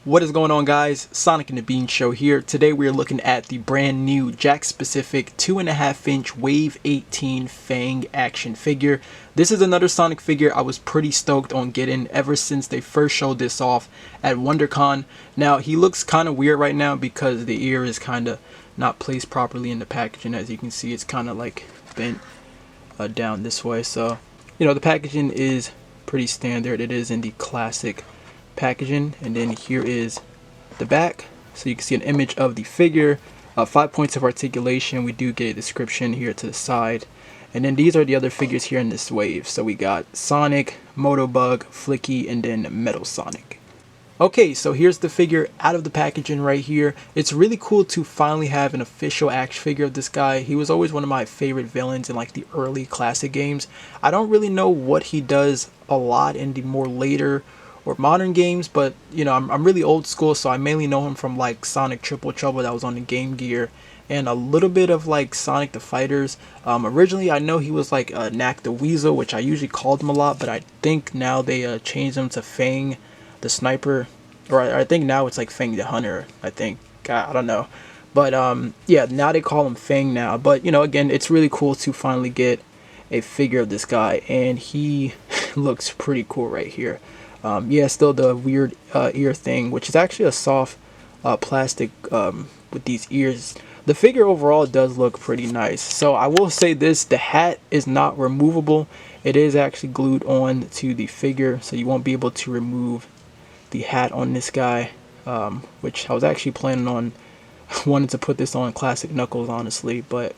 What is going on, guys? Sonic and the Bean Show here. Today we are looking at the brand new Jakks specific 2.5-inch Wave 18 Fang action figure. This is another Sonic figure I was pretty stoked on getting ever since they first showed this off at WonderCon. Now he looks kind of weird right now because the ear is kind of not placed properly in the packaging. As you can see, it's kind of like bent down this way. So the packaging is pretty standard. It is in the classic packaging, and then here is the back, so you can see an image of the figure, 5 points of articulation. We do get a description here to the side, and then these are the other figures here in this wave. So we got Sonic, Motobug, Flicky, and then Metal Sonic. Okay, so here's the figure out of the packaging right here. It's really cool to finally have an official action figure of this guy. He was always one of my favorite villains in like the early classic games. I don't really know what he does a lot in the more later or modern games, but I'm really old school, so I mainly know him from like Sonic Triple Trouble that was on the Game Gear, and a little bit of like Sonic the Fighters. Originally I know he was like Knack the Weasel, which I usually called him a lot, but I think now they changed him to Fang the Sniper, or I think now it's like Fang the Hunter, I think. I don't know, but yeah, now they call him Fang now. But again, it's really cool to finally get a figure of this guy, and he looks pretty cool right here. Yeah, still the weird ear thing, which is actually a soft plastic with these ears. The figure overall does look pretty nice. So I will say this, the hat is not removable. It is actually glued on to the figure, so you won't be able to remove the hat on this guy, which I was actually planning on wanting to put this on Classic Knuckles, honestly. But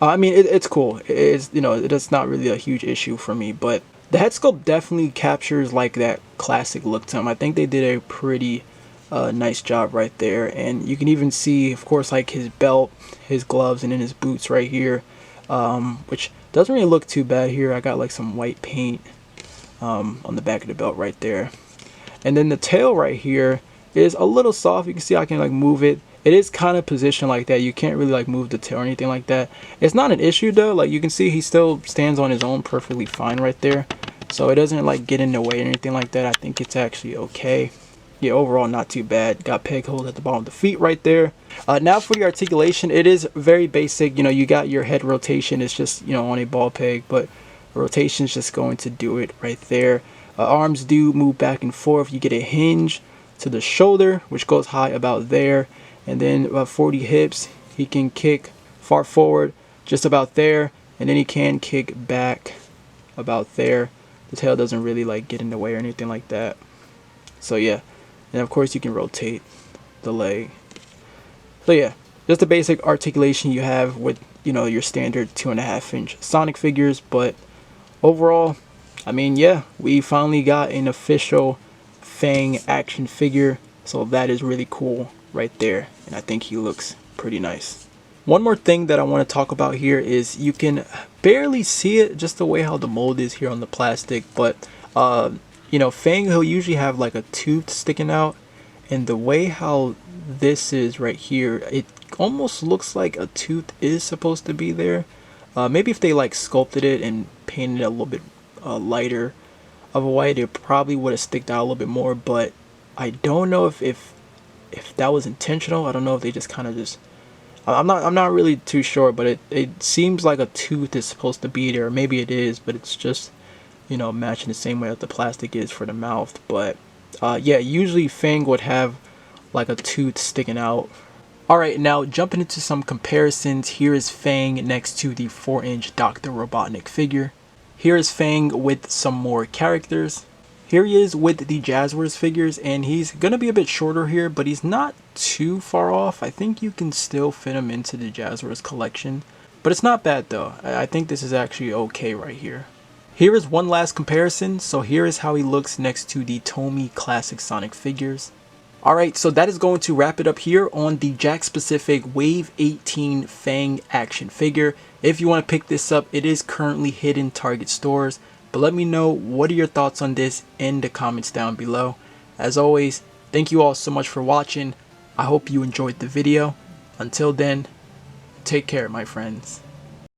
I mean, it's cool. It's not really a huge issue for me, but the head sculpt definitely captures like that classic look to him. I think they did a pretty nice job right there, and you can even see, of course, like his belt, his gloves, and then his boots right here, which doesn't really look too bad here. I got like some white paint on the back of the belt right there, and then the tail right here is a little soft. You can see I can like move it. It is kind of positioned like that. You can't really like move the tail or anything like that. It's not an issue though. Like you can see he still stands on his own perfectly fine right there. So it doesn't like get in the way or anything like that. I think it's actually okay. Yeah, overall not too bad. Got peg holes at the bottom of the feet right there. Now for the articulation, it is very basic. You got your head rotation. It's just on a ball peg, but rotation is just going to do it right there. Arms do move back and forth. You get a hinge to the shoulder, which goes high about there. And then about 40 hips, he can kick far forward just about there, and then he can kick back about there. The tail doesn't really like get in the way or anything like that. So yeah, and of course you can rotate the leg. So yeah, just the basic articulation you have with your standard 2.5-inch Sonic figures. But overall, I mean, yeah, we finally got an official Fang action figure, so that is really cool right there, and I think he looks pretty nice. One more thing that I want to talk about here is you can barely see it just the way how the mold is here on the plastic, but Fang, he'll usually have like a tooth sticking out, and the way how this is right here, it almost looks like a tooth is supposed to be there. Maybe if they like sculpted it and painted it a little bit lighter of a white, it probably would have sticked out a little bit more, but I don't know if that was intentional. I don't know if they just kind of just, I'm not really too sure, but it seems like a tooth is supposed to be there. Maybe it is, but it's just matching the same way that the plastic is for the mouth. But yeah, usually Fang would have like a tooth sticking out. Alright, now jumping into some comparisons. Here is Fang next to the 4-inch Dr. Robotnik figure. Here is Fang with some more characters. Here he is with the Jazzwares figures, and he's going to be a bit shorter here, but he's not too far off. I think you can still fit him into the Jazzwares collection, but it's not bad though. I think this is actually okay right here. Here is one last comparison. So here is how he looks next to the Tomy Classic Sonic figures. Alright, so that is going to wrap it up here on the Jakks specific Wave 18 Fang action figure. If you want to pick this up, it is currently hidden Target stores. But let me know, what are your thoughts on this in the comments down below. As always, thank you all so much for watching. I hope you enjoyed the video. Until then, take care, my friends.